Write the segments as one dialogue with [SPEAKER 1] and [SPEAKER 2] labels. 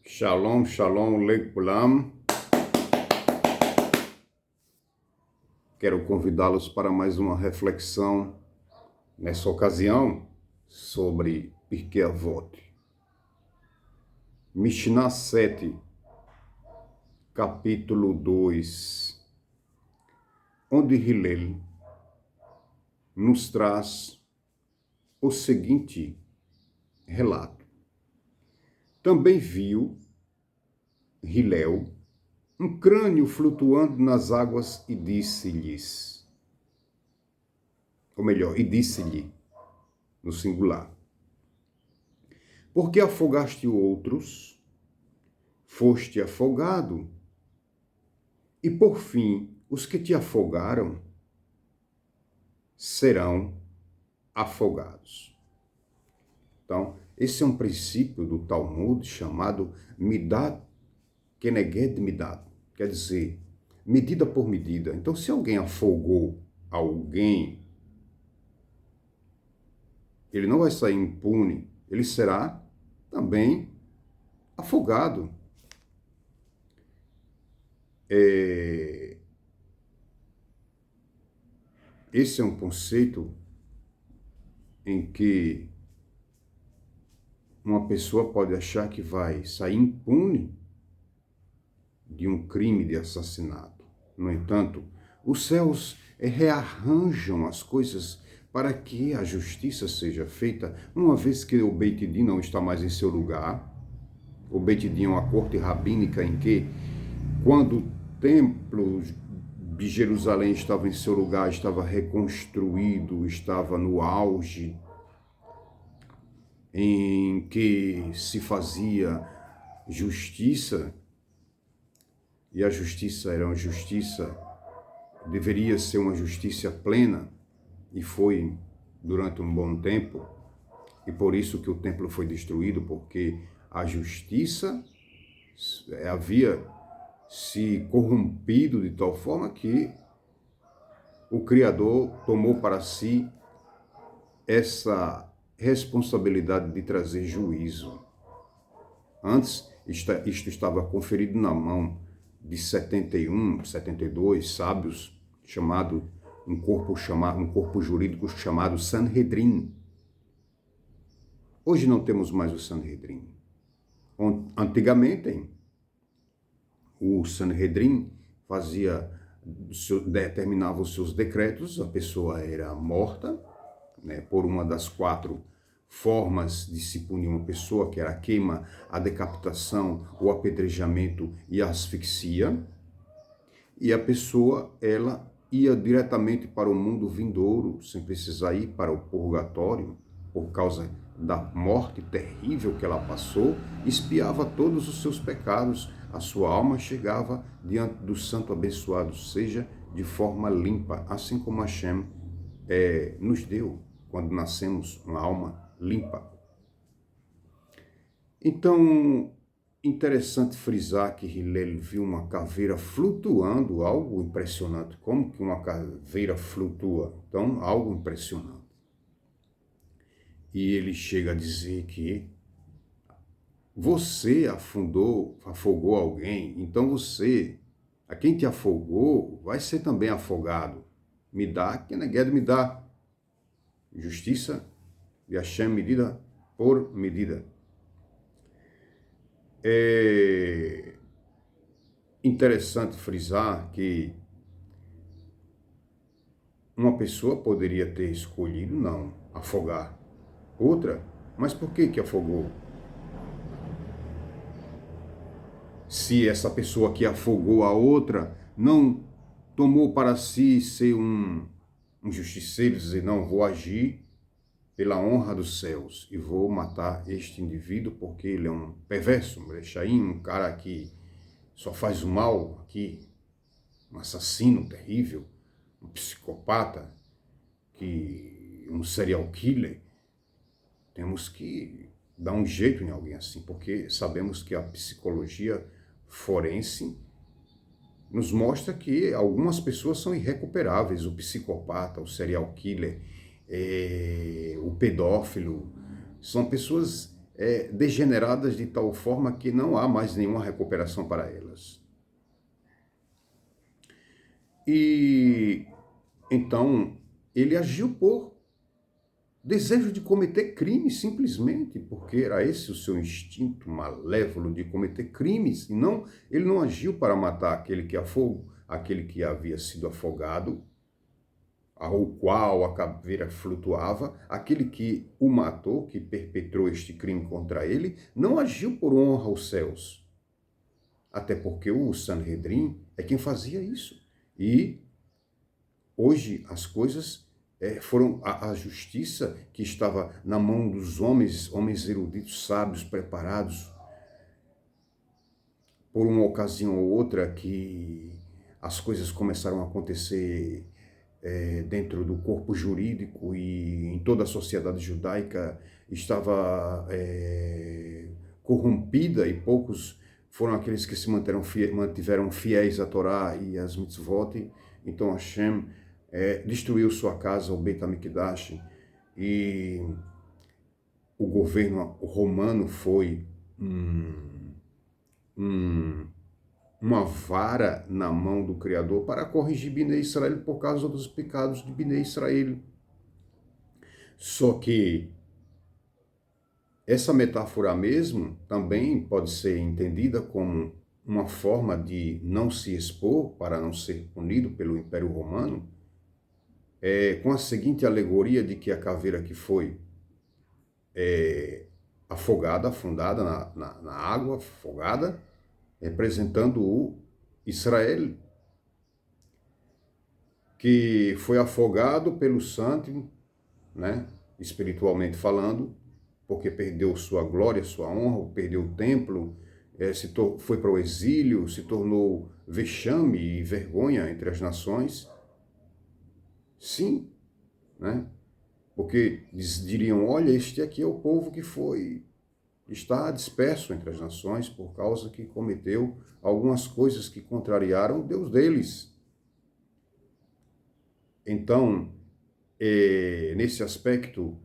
[SPEAKER 1] Shalom, shalom, lekulam. Quero convidá-los para mais uma reflexão, nessa ocasião, sobre Pirkei Avot. Mishnah 7, capítulo 2, onde Hillel nos traz o seguinte relato. Também viu Hillel um crânio flutuando nas águas e disse-lhes, ou melhor, e disse-lhe, no singular, por que afogaste outros? Foste afogado. E por fim, os que te afogaram serão afogados. Então, esse é um princípio do Talmud chamado Midat Keneged Midat, quer dizer, medida por medida. Então, se alguém afogou alguém, ele não vai sair impune, ele será também afogado. Esse é um conceito em que uma pessoa pode achar que vai sair impune de um crime de assassinato. No entanto, os céus rearranjam as coisas para que a justiça seja feita, uma vez que o Beit Din não está mais em seu lugar. O Beit Din é uma corte rabínica em que, quando o templo de Jerusalém estava em seu lugar, estava reconstruído, estava no auge, em que se fazia justiça, e a justiça era uma justiça, deveria ser uma justiça plena, e foi durante um bom tempo, e por isso que o templo foi destruído, porque a justiça havia se corrompido de tal forma que o Criador tomou para si essa responsabilidade de trazer juízo. Antes, isto estava conferido na mão de 71, 72 sábios, um corpo jurídico chamado Sanhedrin. Hoje não temos mais o Sanhedrin. Antigamente, o Sanhedrin determinava os seus decretos, a pessoa era morta, por uma das 4 formas de se punir uma pessoa, que era a queima, a decapitação, o apedrejamento e a asfixia. E a pessoa, ela ia diretamente para o mundo vindouro, sem precisar ir para o purgatório, por causa da morte terrível que ela passou, expiava todos os seus pecados, a sua alma chegava diante do santo abençoado seja de forma limpa, assim como Hashem nos deu, quando nascemos, uma alma limpa. Então, interessante frisar que Hillel viu uma caveira flutuando, algo impressionante. Como que uma caveira flutua? Então, algo impressionante. E ele chega a dizer que você afogou alguém, então você, a quem te afogou, vai ser também afogado. Me dá, Keneged me dá. Justiça de Hashem, medida por medida. É interessante frisar que uma pessoa poderia ter escolhido não afogar outra, mas por que afogou? Se essa pessoa que afogou a outra não tomou para si ser um justiceiro, dizer, não, vou agir pela honra dos céus e vou matar este indivíduo porque ele é um perverso, um brechaim, um cara que só faz o mal aqui, um assassino terrível, um psicopata, um serial killer. Temos que dar um jeito em alguém assim, porque sabemos que a psicologia forense nos mostra que algumas pessoas são irrecuperáveis. O psicopata, o serial killer, o pedófilo, são pessoas degeneradas de tal forma que não há mais nenhuma recuperação para elas. E então ele agiu por desejo de cometer crimes, simplesmente, porque era esse o seu instinto malévolo de cometer crimes. E não, ele não agiu para matar aquele que havia sido afogado, ao qual a caveira flutuava, aquele que o matou, que perpetrou este crime contra ele, não agiu por honra aos céus. Até porque o Sanhedrin é quem fazia isso. E hoje as coisas foram a justiça que estava na mão dos homens eruditos, sábios, preparados, por uma ocasião ou outra que as coisas começaram a acontecer dentro do corpo jurídico e em toda a sociedade judaica estava corrompida, e poucos foram aqueles que se mantiveram fiéis à Torá e às mitzvot. Então Hashem destruiu sua casa, o Beit HaMikdash, e o governo romano foi uma vara na mão do Criador para corrigir Bnei Israel por causa dos pecados de Bnei Israel. Só que essa metáfora mesmo também pode ser entendida como uma forma de não se expor para não ser punido pelo Império Romano, com a seguinte alegoria de que a caveira que foi afundada na água, afogada, representando o Israel, que foi afogado pelo santo, né, espiritualmente falando, porque perdeu sua glória, sua honra, perdeu o templo, foi para o exílio, se tornou vexame e vergonha entre as nações. Sim, né? Porque diriam, olha, este aqui é o povo que está disperso entre as nações por causa que cometeu algumas coisas que contrariaram o Deus deles. Então, nesse aspecto,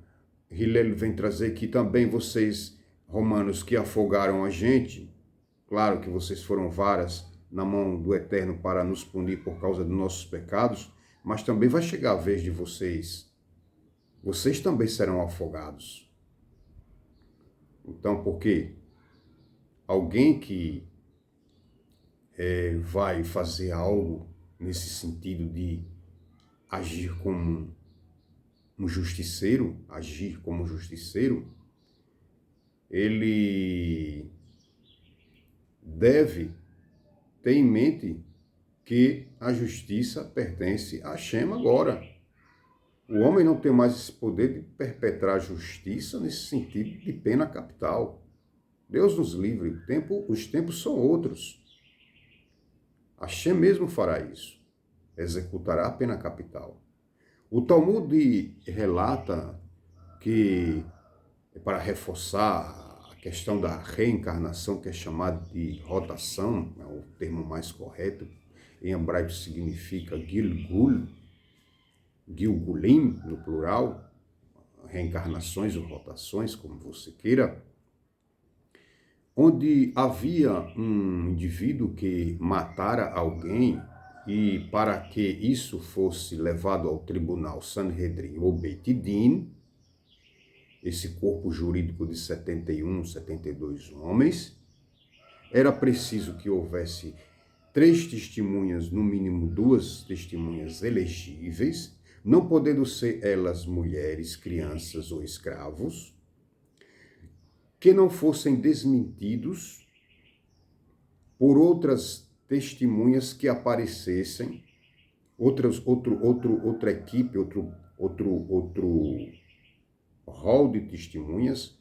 [SPEAKER 1] Hillel vem trazer que também vocês, romanos, que afogaram a gente, claro que vocês foram varas na mão do Eterno para nos punir por causa dos nossos pecados, mas também vai chegar a vez de vocês. Vocês também serão afogados. Então, por quê? Alguém que vai fazer algo nesse sentido de agir como um justiceiro, ele deve ter em mente que a justiça pertence a Hashem agora. O homem não tem mais esse poder de perpetrar justiça nesse sentido de pena capital. Deus nos livre, os tempos são outros. Hashem mesmo fará isso, executará a pena capital. O Talmud relata que, para reforçar a questão da reencarnação, que é chamada de rotação, é o termo mais correto, em hebraico significa Gilgulim, no plural, reencarnações ou rotações, como você queira, onde havia um indivíduo que matara alguém, e para que isso fosse levado ao tribunal Sanhedrin ou Beit Din, esse corpo jurídico de 71, 72 homens, era preciso que houvesse 3 testemunhas, no mínimo 2 testemunhas elegíveis, não podendo ser elas mulheres, crianças ou escravos, que não fossem desmentidos por outras testemunhas que aparecessem, outra equipe, outro rol de testemunhas,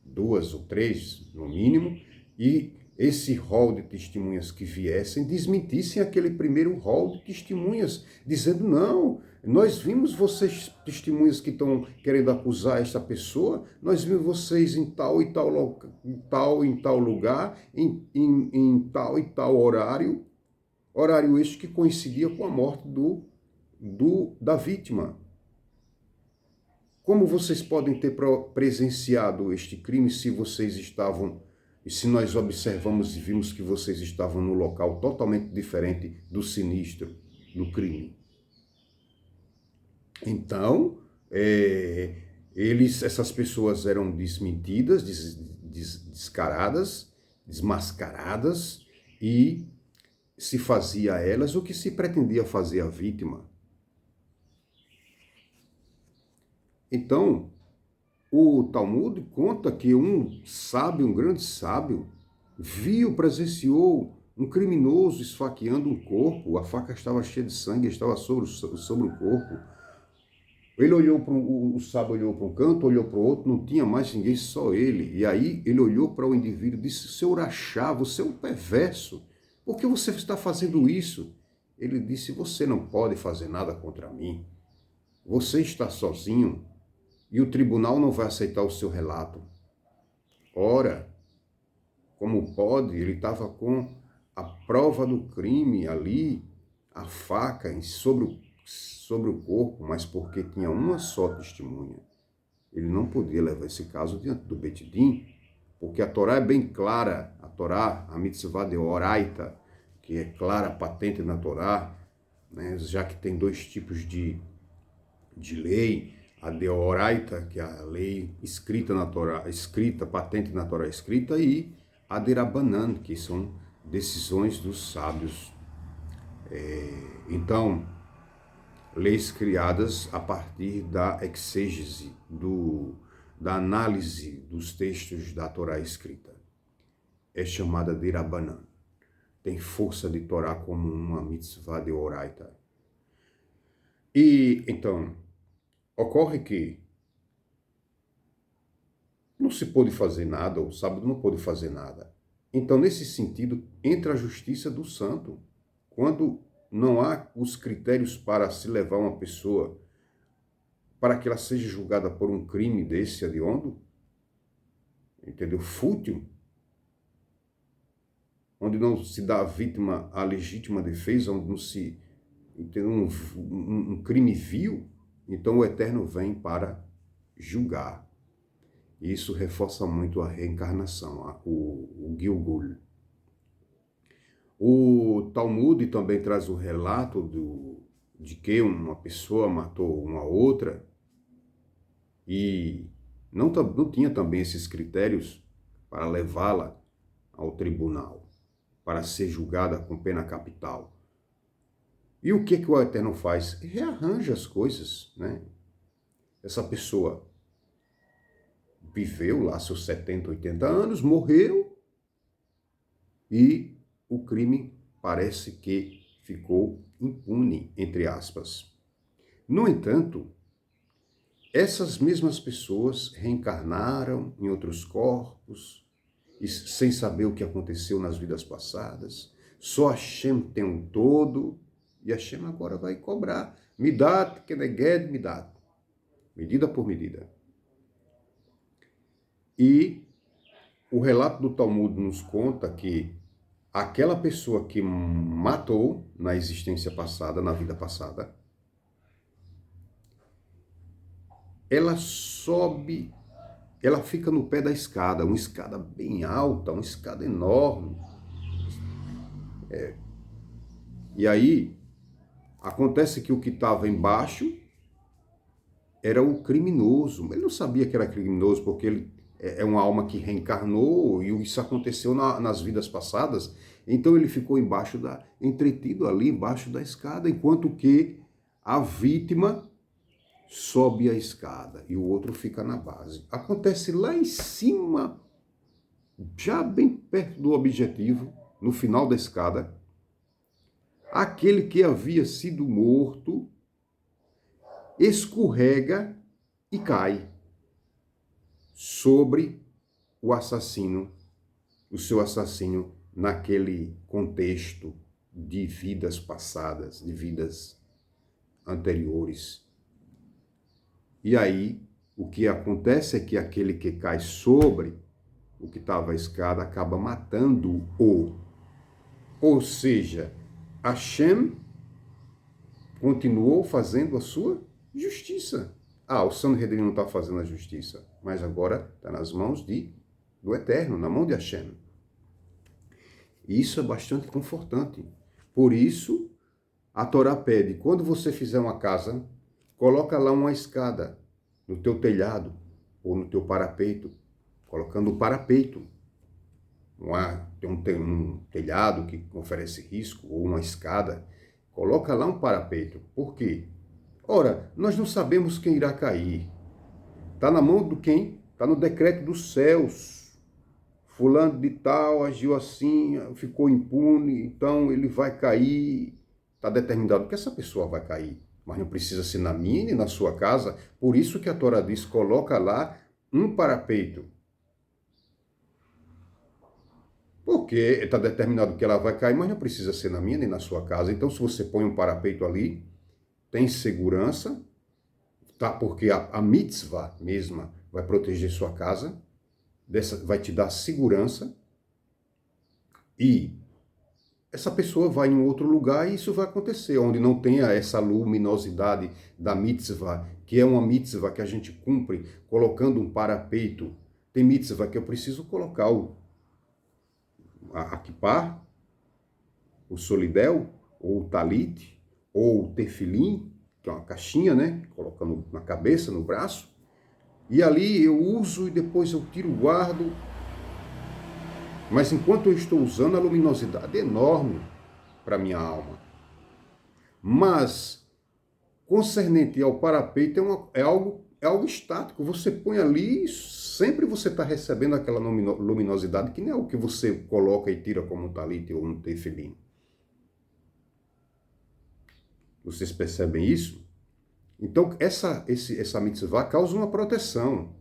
[SPEAKER 1] 2 ou 3 no mínimo, e esse rol de testemunhas que viessem desmentissem aquele primeiro rol de testemunhas, dizendo, não, nós vimos vocês, testemunhas que estão querendo acusar esta pessoa, nós vimos vocês em tal e tal lugar, em tal e tal horário este que coincidia com a morte da vítima. Como vocês podem ter presenciado este crime se vocês estavam, e se nós observamos e vimos que vocês estavam num local totalmente diferente do sinistro, do crime? Então, essas pessoas eram desmentidas, descaradas, desmascaradas, e se fazia a elas o que se pretendia fazer à vítima. Então, o Talmud conta que um sábio, um grande sábio, presenciou um criminoso esfaqueando um corpo, a faca estava cheia de sangue, estava sobre o corpo. Ele olhou o sábio olhou para um canto, olhou para o outro, não tinha mais ninguém, só ele. E aí ele olhou para o indivíduo e disse: "Senhor Achá, você é um perverso. Por que você está fazendo isso?" Ele disse: "Você não pode fazer nada contra mim. Você está sozinho e o tribunal não vai aceitar o seu relato." Ora, como pode? Ele estava com a prova do crime ali, a faca sobre o corpo, mas porque tinha uma só testemunha. Ele não podia levar esse caso diante do Beit Din, porque a Torá é bem clara, a Torá, a mitzvah de Oraita, que é clara, patente na Torá, né, já que tem dois tipos de lei, a de Oraita, que é a lei escrita na Torá, escrita, patente na Torá escrita, e a de Rabanan, que são decisões dos sábios. Então, leis criadas a partir da exégese, da análise dos textos da Torá escrita. É chamada de Rabanan. Tem força de Torá como uma mitzvah de Oraita. E, então, ocorre que não se pôde fazer nada, o sábado não pôde fazer nada. Então, nesse sentido, entra a justiça do santo. Quando não há os critérios para se levar uma pessoa para que ela seja julgada por um crime desse hediondo, entendeu? Fútil, onde não se dá à vítima a legítima defesa, onde não se entendeu? Um crime vil, então o Eterno vem para julgar. Isso reforça muito a reencarnação, o Gilgul. O Talmud também traz o relato de que uma pessoa matou uma outra e não tinha também esses critérios para levá-la ao tribunal, para ser julgada com pena capital. E o que o Eterno faz? Rearranja as coisas, né? Essa pessoa viveu lá seus 70, 80 anos, morreu e o crime parece que ficou impune, entre aspas. No entanto, essas mesmas pessoas reencarnaram em outros corpos, e sem saber o que aconteceu nas vidas passadas. Só Hashem tem um todo, e Hashem agora vai cobrar. Midat keneged midat. Medida por medida. E o relato do Talmud nos conta que aquela pessoa que matou na existência passada, na vida passada, ela sobe, ela fica no pé da escada, uma escada bem alta, uma escada enorme. E aí, acontece que o que estava embaixo era o criminoso. Ele não sabia que era criminoso, porque ele é uma alma que reencarnou e isso aconteceu nas vidas passadas. Então ele ficou entretido ali embaixo da escada, enquanto que a vítima sobe a escada e o outro fica na base. Acontece lá em cima, já bem perto do objetivo, no final da escada, aquele que havia sido morto escorrega e cai sobre o assassino, o seu assassino, naquele contexto de vidas passadas, de vidas anteriores. E aí, o que acontece é que aquele que cai sobre o que estava a escada acaba matando-o. Ou seja, Hashem continuou fazendo a sua justiça. O Sanhedrin não está fazendo a justiça, mas agora está nas mãos do Eterno, na mão de Hashem. E isso é bastante confortante. Por isso, a Torá pede, quando você fizer uma casa, coloca lá uma escada no teu telhado ou no teu parapeito, colocando o parapeito. Tem um telhado que oferece risco, ou uma escada, coloca lá um parapeito. Por quê? Ora, nós não sabemos quem irá cair. Está na mão de quem? Está no decreto dos céus. Fulano de tal agiu assim, ficou impune, então ele vai cair. Está determinado que essa pessoa vai cair. Mas não precisa ser na minha nem na sua casa. Por isso que a Torá diz, coloca lá um parapeito. Porque está determinado que ela vai cair, mas não precisa ser na minha nem na sua casa. Então, se você põe um parapeito ali, tem segurança, tá? Porque a mitzvah mesma vai proteger sua casa, vai te dar segurança, e essa pessoa vai em um outro lugar e isso vai acontecer, onde não tenha essa luminosidade da mitzvah, que é uma mitzvah que a gente cumpre colocando um parapeito. Tem mitzvah que eu preciso colocar a kippah, o solidel, ou o talit, ou o tefilim, que é uma caixinha, né? Colocando na cabeça, no braço. E ali eu uso e depois eu tiro, guardo. Mas enquanto eu estou usando, a luminosidade é enorme para a minha alma. Mas, concernente ao parapeito, é algo estático. Você põe ali e sempre você está recebendo aquela luminosidade, que não é o que você coloca e tira como um talit ou um tefilim. Vocês percebem isso? Então, essa mitzvah causa uma proteção.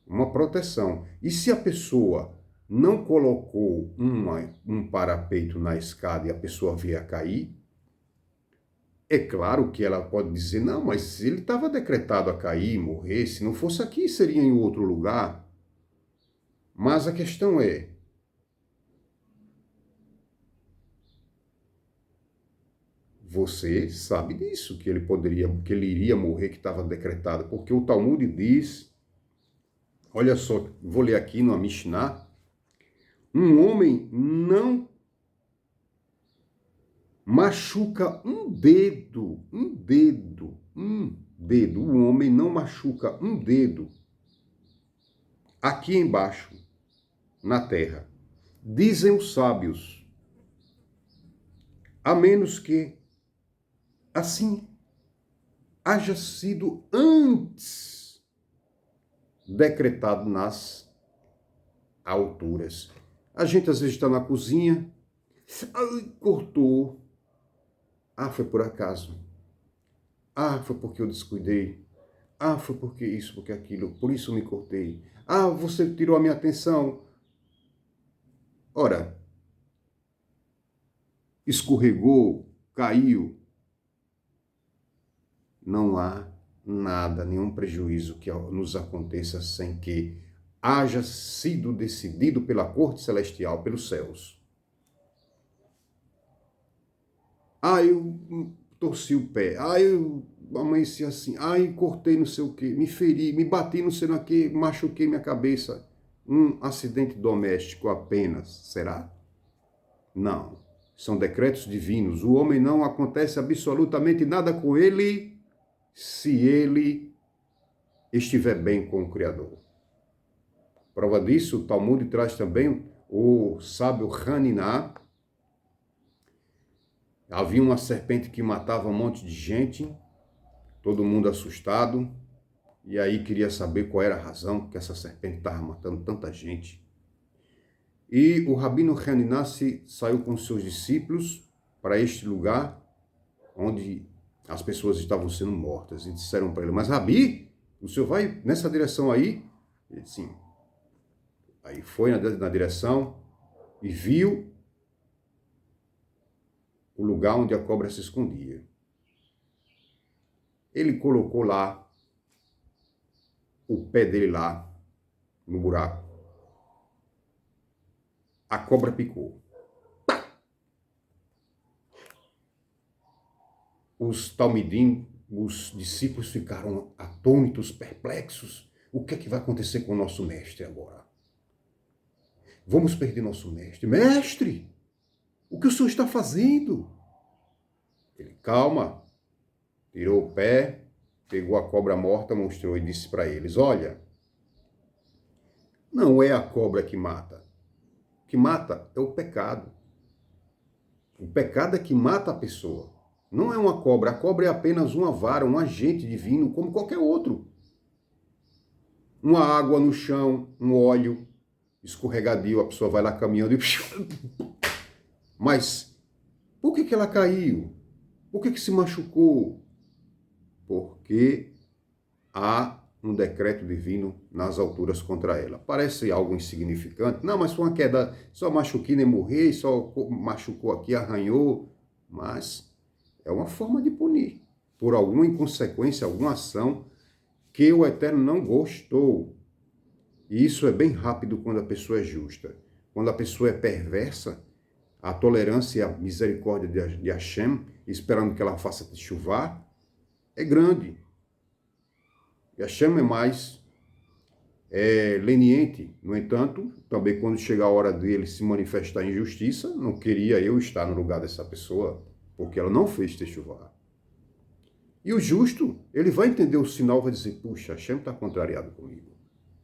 [SPEAKER 1] Uma proteção. E se a pessoa não colocou um parapeito na escada e a pessoa vier a cair, é claro que ela pode dizer, não, mas ele estava decretado a cair, morrer, se não fosse aqui, seria em outro lugar. Mas a questão é, você sabe disso, que ele iria morrer, que estava decretado, porque o Talmud diz, olha só, vou ler aqui no Mishnah, um homem não machuca um dedo, o homem não machuca um dedo aqui embaixo, na terra. Dizem os sábios, a menos que assim haja sido antes decretado nas alturas. A gente às vezes está na cozinha, cortou, foi por acaso, foi porque eu descuidei, foi porque isso, porque aquilo, por isso me cortei, você tirou a minha atenção. Ora, escorregou, caiu, não há nada, nenhum prejuízo que nos aconteça sem que haja sido decidido pela corte celestial, pelos céus. Eu torci o pé, eu amanheci assim, cortei não sei o que, me feri, me bati não sei no que, machuquei minha cabeça. Um acidente doméstico apenas, será? Não. São decretos divinos. O homem não acontece absolutamente nada com ele se ele estiver bem com o Criador. Prova disso, o Talmud traz também o sábio Haniná. Havia uma serpente que matava um monte de gente, todo mundo assustado, e aí queria saber qual era a razão que essa serpente estava matando tanta gente. E o Rabino Haniná saiu com seus discípulos para este lugar onde as pessoas estavam sendo mortas, e disseram para ele, mas Rabi, o senhor vai nessa direção aí? Ele disse, sim. Aí foi na direção e viu o lugar onde a cobra se escondia. Ele colocou lá o pé dele lá no buraco. A cobra picou. Os talmidim os discípulos ficaram atônitos, perplexos. O que é que vai acontecer com o nosso mestre agora? Vamos perder nosso mestre. Mestre, o que o senhor está fazendo? Ele, calma, tirou o pé, pegou a cobra morta, mostrou e disse para eles, olha, não é a cobra que mata. O que mata é o pecado. O pecado é que mata a pessoa. Não é uma cobra. A cobra é apenas uma vara, um agente divino, como qualquer outro. Uma água no chão, um óleo escorregadio, a pessoa vai lá caminhando e... Mas por que ela caiu? Por que se machucou? Porque há um decreto divino nas alturas contra ela. Parece algo insignificante. Não, mas foi uma queda, só machuquei nem morri, só machucou aqui, arranhou. Mas é uma forma de punir por alguma inconsequência, alguma ação que o Eterno não gostou. E isso é bem rápido quando a pessoa é justa. Quando a pessoa é perversa, a tolerância e a misericórdia de Hashem, esperando que ela faça chuvar, é grande. E Hashem é mais leniente. No entanto, também quando chega a hora dele se manifestar em justiça, não queria eu estar no lugar dessa pessoa, porque ela não fez techuvá. E o justo, ele vai entender o sinal, vai dizer, puxa, Hashem está contrariado comigo.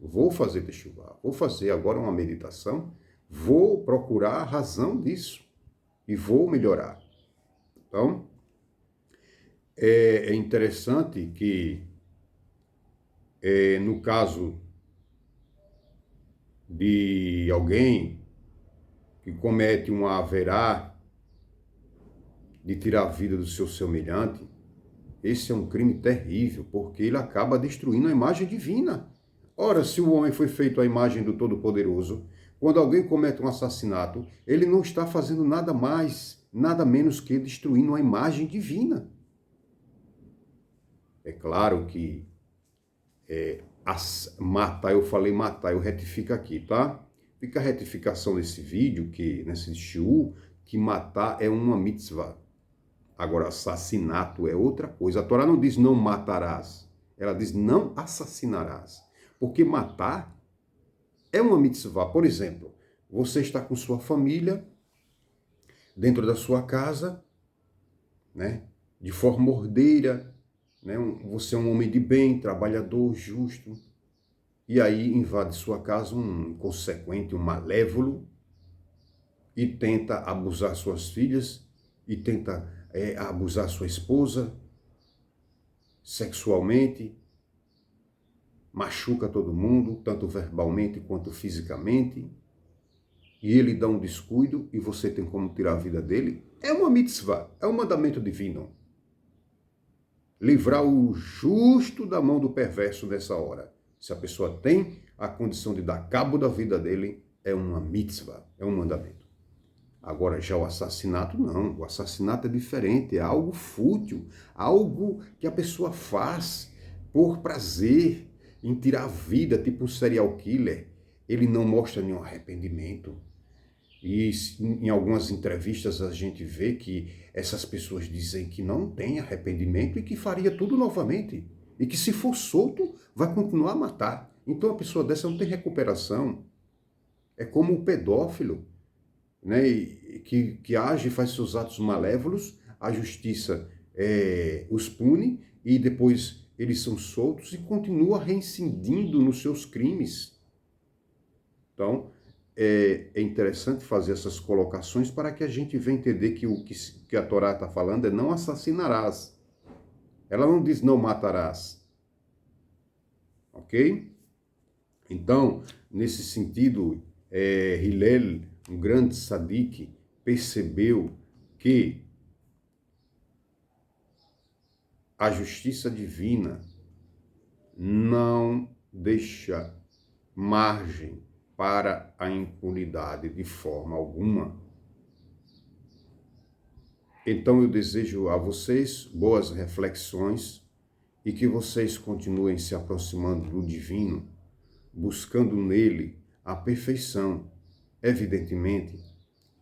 [SPEAKER 1] Vou fazer techuvá, vou fazer agora uma meditação, vou procurar a razão disso e vou melhorar. Então, é interessante que, no caso de alguém que comete um haverá de tirar a vida do seu semelhante, esse é um crime terrível, porque ele acaba destruindo a imagem divina. Ora, se o homem foi feito à imagem do Todo-Poderoso, quando alguém comete um assassinato, ele não está fazendo nada mais, nada menos que destruindo a imagem divina. É claro que matar, eu falei matar, eu retifico aqui, tá? Fica a retificação nesse vídeo, nesse shiur, que matar é uma mitzvah. Agora, assassinato é outra coisa. A Torá não diz não matarás, ela diz não assassinarás. Porque matar é uma mitzvah. Por exemplo, você está com sua família, dentro da sua casa, né? De forma ordeira, né? Você é um homem de bem, trabalhador, justo, e aí invade sua casa um inconsequente, um malévolo, e tenta abusar suas filhas, e tenta abusar sua esposa, sexualmente, machuca todo mundo, tanto verbalmente quanto fisicamente, e ele dá um descuido, e você tem como tirar a vida dele, é uma mitzvah, é um mandamento divino. Livrar o justo da mão do perverso nessa hora. Se a pessoa tem a condição de dar cabo da vida dele, é uma mitzvah, é um mandamento. Agora, já o assassinato, não. O assassinato é diferente, é algo fútil, algo que a pessoa faz por prazer em tirar a vida, tipo um serial killer. Ele não mostra nenhum arrependimento. E em algumas entrevistas a gente vê que essas pessoas dizem que não tem arrependimento e que faria tudo novamente. E que se for solto, vai continuar a matar. Então a pessoa dessa não tem recuperação. É como o pedófilo, né, que age e faz seus atos malévolos, a justiça os pune e depois eles são soltos e continua reincidindo nos seus crimes. Então, é interessante fazer essas colocações para que a gente venha entender que o que a Torá está falando é não assassinarás. Ela não diz não matarás. Ok? Então, nesse sentido, Hillel, um grande tzadik, percebeu que a justiça divina não deixa margem para a impunidade de forma alguma. Então eu desejo a vocês boas reflexões e que vocês continuem se aproximando do divino, buscando nele a perfeição. Evidentemente,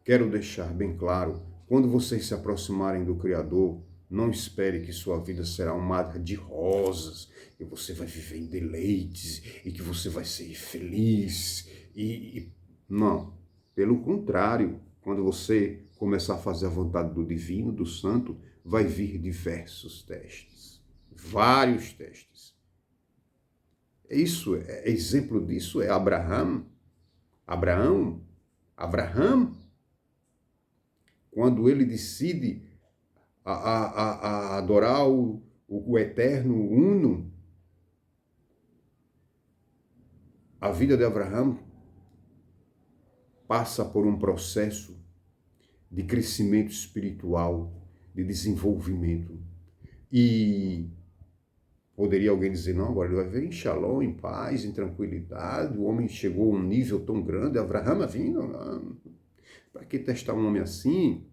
[SPEAKER 1] quero deixar bem claro, quando vocês se aproximarem do Criador, Não espere que sua vida será um mar de rosas, que você vai viver em deleites e que você vai ser feliz. Não, pelo contrário, quando você começar a fazer a vontade do divino, do santo, vai vir diversos testes, vários testes. Isso, exemplo disso é Abraão, quando ele decide a adorar o eterno uno, a vida de Abraão passa por um processo de crescimento espiritual, de desenvolvimento. E poderia alguém dizer, não, agora ele vai viver em shalom, em paz, em tranquilidade, o homem chegou a um nível tão grande, Abraão vindo, para que testar um homem assim?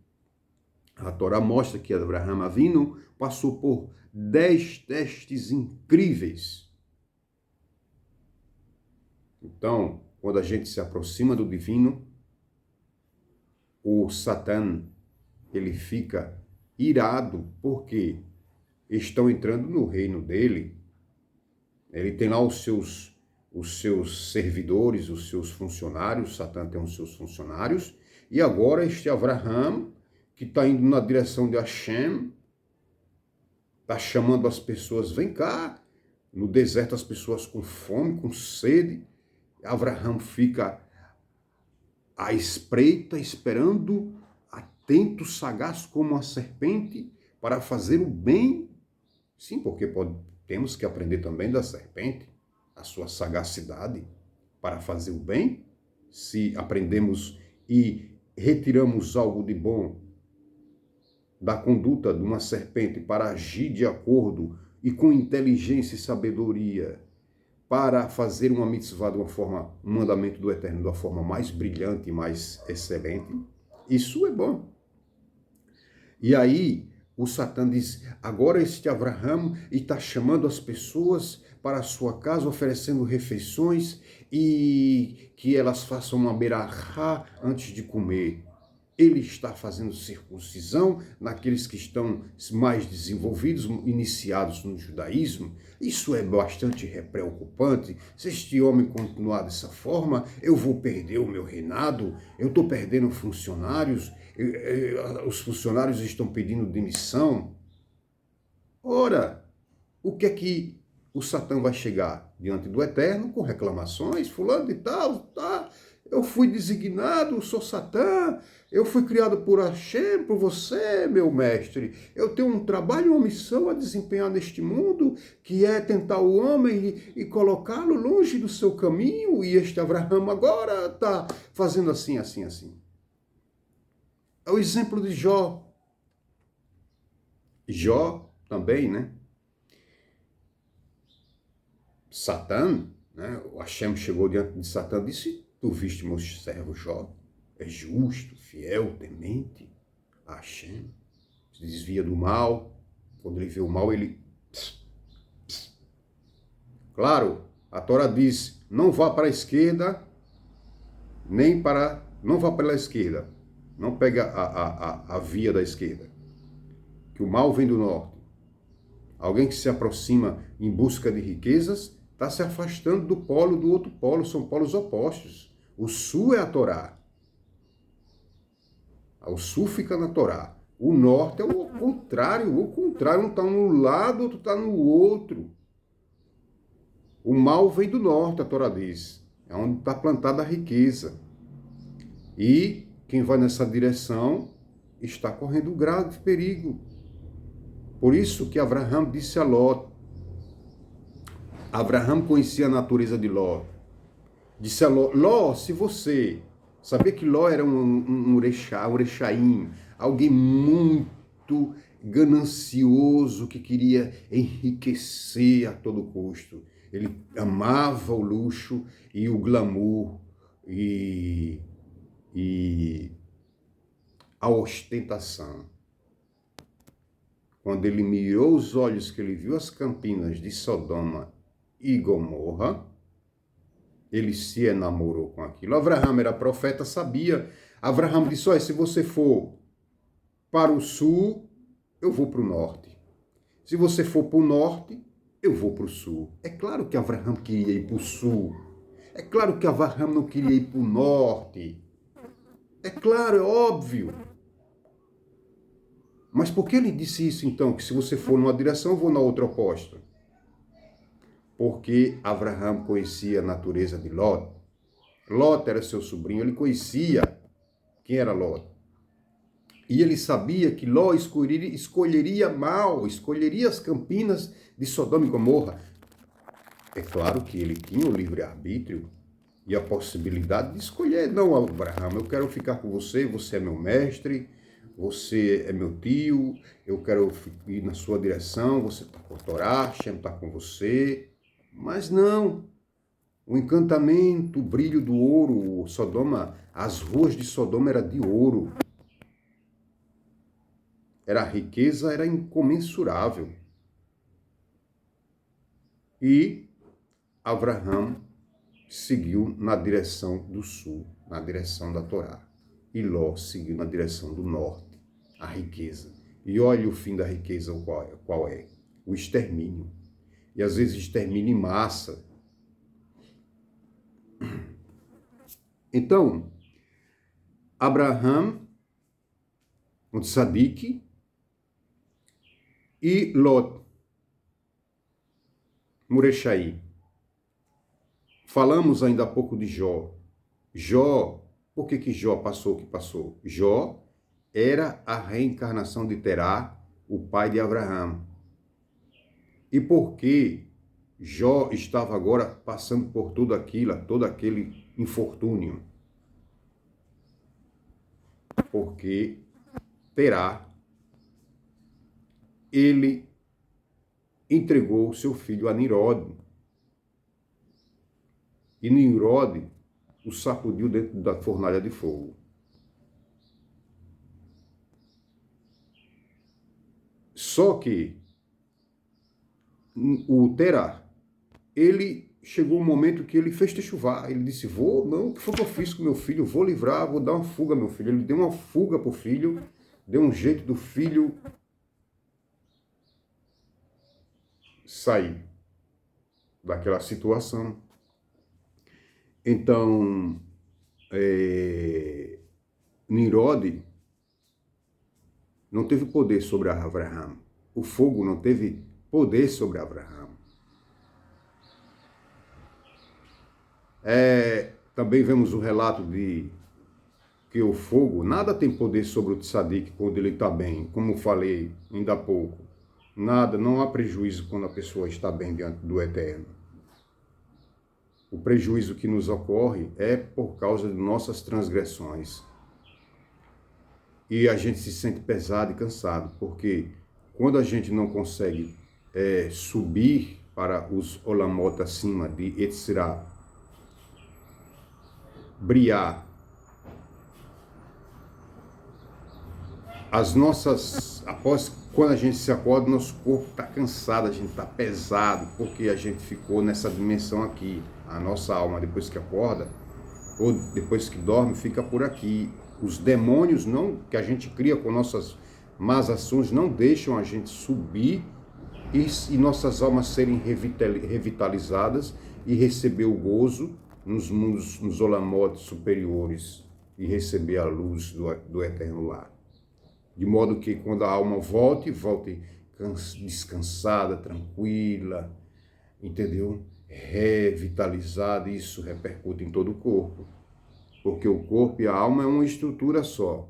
[SPEAKER 1] A Torá mostra que Abraão Avinu passou por 10 testes incríveis. Então, quando a gente se aproxima do divino, o Satã, ele fica irado, porque estão entrando no reino dele. Ele tem lá os seus servidores, os seus funcionários, Satã tem os seus funcionários, e agora este Abraão, que está indo na direção de Hashem, está chamando as pessoas, vem cá, no deserto as pessoas com fome, com sede, Abraão fica à espreita, esperando, atento, sagaz como a serpente, para fazer o bem. Sim, porque temos que aprender também da serpente, a sua sagacidade para fazer o bem. Se aprendemos e retiramos algo de bom da conduta de uma serpente para agir de acordo e com inteligência e sabedoria, para fazer uma mitzvah de uma forma, um mandamento do Eterno de uma forma mais brilhante e mais excelente, isso é bom. E aí o Satã diz, agora este Abraão está chamando as pessoas para a sua casa, oferecendo refeições e que elas façam uma berachá antes de comer. Ele está fazendo circuncisão naqueles que estão mais desenvolvidos, iniciados no judaísmo. Isso é bastante preocupante. Se este homem continuar dessa forma, eu vou perder o meu reinado, eu estou perdendo funcionários, os funcionários estão pedindo demissão. Ora, o que é que o Satã vai chegar diante do Eterno com reclamações? Fulano de tal, tá? Eu fui designado, sou Satã, eu fui criado por Hashem, por você, meu mestre. Eu tenho um trabalho, uma missão a desempenhar neste mundo, que é tentar o homem e colocá-lo longe do seu caminho, e este Abraão agora está fazendo assim, assim, assim. É o exemplo de Jó. Jó também, né? Satã, né? O Hashem chegou diante de Satã e disse, tu viste meu servo Jó? É justo, fiel, temente a Hashem, se desvia do mal. Quando ele vê o mal, ele... Claro, a Torá diz, não vá para a esquerda, não vá pela esquerda, não pega a via da esquerda, que o mal vem do norte. Alguém que se aproxima em busca de riquezas está se afastando do polo, do outro polo, são polos opostos. O sul é a Torá. O sul fica na Torá. O norte é o contrário. Um está num lado, outro está no outro. O mal vem do norte, a Torá diz. É onde está plantada a riqueza. E quem vai nessa direção está correndo grave perigo. Por isso que Abraão disse a Ló. Abraão conhecia a natureza de Ló. Disse a Ló, Ló, se você... Sabia que Ló era um Orechaim, alguém muito ganancioso, que queria enriquecer a todo custo. Ele amava o luxo e o glamour e a ostentação. Quando ele mirou os olhos, que ele viu as campinas de Sodoma e Gomorra, ele se enamorou com aquilo. Abraão era profeta, sabia. Abraão disse, olha, se você for para o sul, eu vou para o norte. Se você for para o norte, eu vou para o sul. É claro que Abraham queria ir para o sul. É claro que Abraham não queria ir para o norte. É claro, é óbvio. Mas por que ele disse isso então? Que se você for numa direção, eu vou na outra oposta. Porque Abraham conhecia a natureza de Lot. Lot era seu sobrinho, ele conhecia quem era Lot. E ele sabia que Ló escolheria mal, escolheria as campinas de Sodoma e Gomorra. É claro que ele tinha o livre-arbítrio e a possibilidade de escolher. Não, Abraham, eu quero ficar com você, você é meu mestre, você é meu tio, eu quero ir na sua direção, você está com Torá, Shem está com você. Mas não, o encantamento, o brilho do ouro, Sodoma, as ruas de Sodoma eram de ouro. A riqueza era incomensurável. E Abraham seguiu na direção do sul, na direção da Torá. E Ló seguiu na direção do norte, a riqueza. E olha o fim da riqueza qual é? O extermínio. E às vezes extermínio em massa. Então, Abraham, um tzadik, e Lot, Murechai. Falamos ainda há pouco de Jó. Jó, por que Jó passou o que passou? Jó era a reencarnação de Terá, o pai de Abraham. E por que Jó estava agora passando por tudo aquilo, todo aquele infortúnio? Porque Terá, ele entregou o seu filho a Nimrod. E Nimrod o sacudiu dentro da fornalha de fogo. Só que o Terá, ele chegou um momento que ele fez techuvar. Ele disse, o que foi que eu fiz com meu filho? Vou livrar, vou dar uma fuga ao meu filho. Ele deu uma fuga para o filho, deu um jeito do filho sair daquela situação. Então, Nimrod não teve poder sobre Abraham. O fogo não teve poder sobre Abraham. Também vemos o relato de que o fogo, nada tem poder sobre o tzadik quando ele está bem, como falei ainda há pouco. Nada, não há prejuízo quando a pessoa está bem diante do Eterno. O prejuízo que nos ocorre é por causa de nossas transgressões. E a gente se sente pesado e cansado, porque quando a gente não consegue subir para os olamot acima de Etzirá, Briá, quando a gente se acorda, nosso corpo está cansado, a gente está pesado, porque a gente ficou nessa dimensão aqui. A nossa alma, depois que acorda, ou depois que dorme, fica por aqui. Os demônios que a gente cria com nossas más ações não deixam a gente subir e nossas almas serem revitalizadas e receber o gozo nos mundos, nos olamotes superiores e receber a luz do eterno lar. De modo que quando a alma volte descansada, tranquila, entendeu? Revitalizada, isso repercute em todo o corpo. Porque o corpo e a alma é uma estrutura só.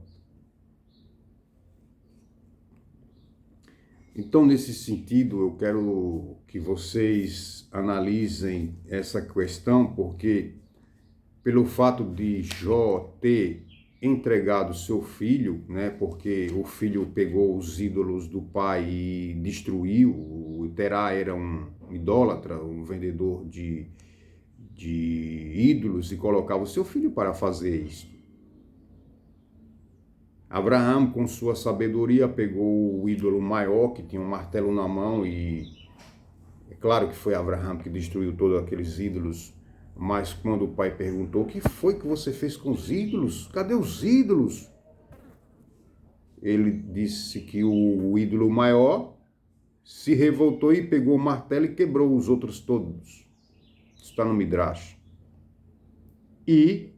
[SPEAKER 1] Então, nesse sentido, eu quero que vocês analisem essa questão, porque pelo fato de Jó ter entregado seu filho, né, porque o filho pegou os ídolos do pai e destruiu. O Terá era um idólatra, um vendedor de ídolos, e colocava o seu filho para fazer isso. Abraham, com sua sabedoria, pegou o ídolo maior, que tinha um martelo na mão, e é claro que foi Abraham que destruiu todos aqueles ídolos. Mas quando o pai perguntou, o que foi que você fez com os ídolos? Cadê os ídolos? ele disse que o ídolo maior se revoltou e pegou o martelo e quebrou os outros todos. Isso está no Midrash. E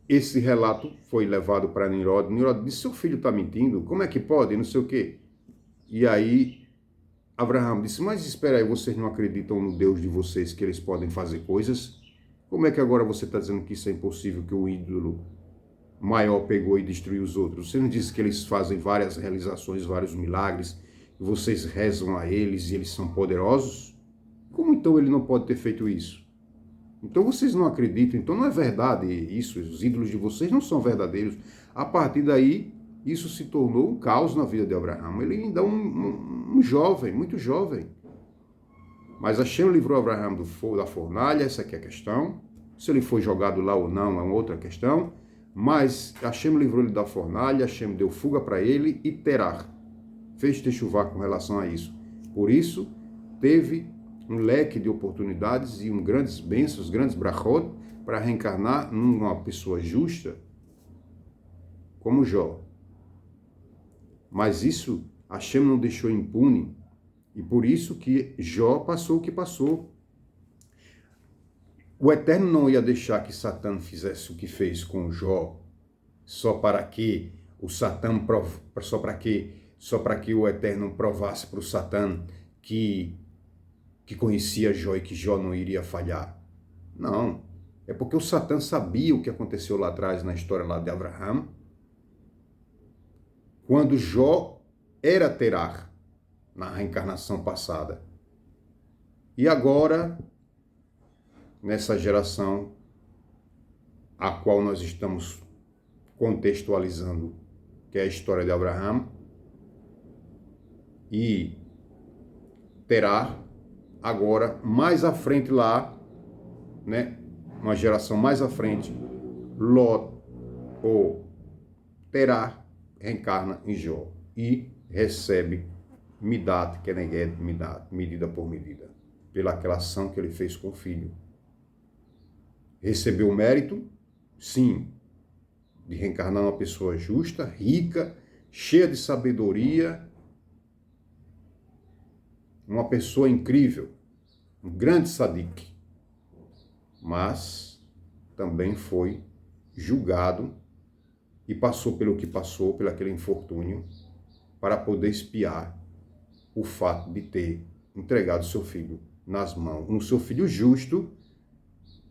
[SPEAKER 1] esse relato foi levado para Nimrod. Nimrod disse, seu filho está mentindo? Como é que pode? Não sei o quê. E aí Abraão disse, mas espera aí, vocês não acreditam no Deus de vocês que eles podem fazer coisas? Como é que agora você está dizendo que isso é impossível, que o ídolo maior pegou e destruiu os outros? Você não disse que eles fazem várias realizações, vários milagres, e vocês rezam a eles e eles são poderosos? Como então ele não pode ter feito isso? Então vocês não acreditam, então não é verdade isso, os ídolos de vocês não são verdadeiros. A partir daí, isso se tornou um caos na vida de Abraão. Ele ainda é um jovem, muito jovem. Mas Hashem livrou Abraão do fogo da fornalha, essa aqui é a questão. Se ele foi jogado lá ou não é uma outra questão. Mas Hashem livrou ele da fornalha, Hashem deu fuga para ele e Terah fez techuvá com relação a isso. Por isso, teve um leque de oportunidades e grandes bênçãos, grandes brachot, para reencarnar numa pessoa justa como Jó. Mas isso Hashem não deixou impune, e por isso que Jó passou o que passou. O Eterno não ia deixar que Satã fizesse o que fez com Jó, só para que o Eterno provasse para o Satã que conhecia Jó e que Jó não iria falhar. Não, é porque o Satã sabia o que aconteceu lá atrás na história lá de Abraão, quando Jó era Terah, na reencarnação passada. E agora, nessa geração a qual nós estamos contextualizando, que é a história de Abraão, e Terah, agora, mais à frente lá, né, uma geração mais à frente, Lot, ou Terah, reencarna em Jó e recebe Midat, Keneged, Midat, medida por medida, pelaquela ação que ele fez com o filho. Recebeu o mérito, sim, de reencarnar uma pessoa justa, rica, cheia de sabedoria, uma pessoa incrível, um grande sadique, mas também foi julgado e passou pelo que passou, pelo aquele infortúnio, para poder espiar o fato de ter entregado seu filho nas mãos, um seu filho justo,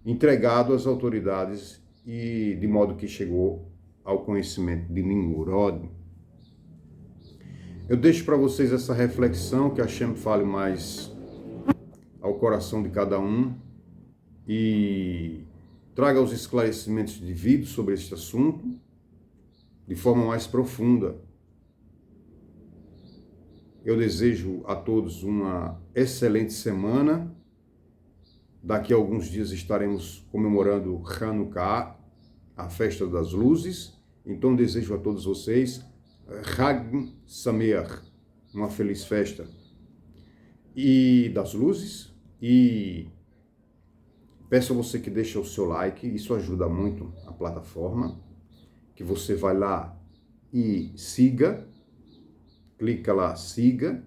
[SPEAKER 1] entregado às autoridades e de modo que chegou ao conhecimento de Nimrod. Eu deixo para vocês essa reflexão, que Hashem fale mais ao coração de cada um e traga os esclarecimentos devidos sobre este assunto de forma mais profunda. Eu desejo a todos uma excelente semana. Daqui a alguns dias estaremos comemorando Hanukkah, a festa das luzes. Então desejo a todos vocês Chag Sameach, uma feliz festa e das luzes. E peço a você que deixe o seu like, isso ajuda muito a plataforma, que você vai lá e siga, clica lá, siga,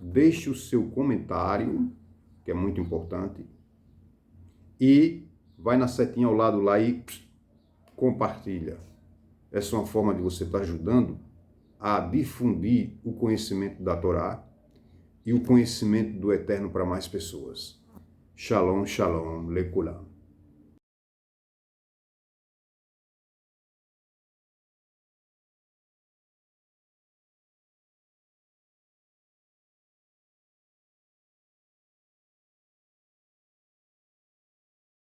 [SPEAKER 1] deixe o seu comentário, que é muito importante, e vai na setinha ao lado lá e compartilha. Essa é uma forma de você estar ajudando a difundir o conhecimento da Torá e o conhecimento do Eterno para mais pessoas. Shalom, shalom, lekulam.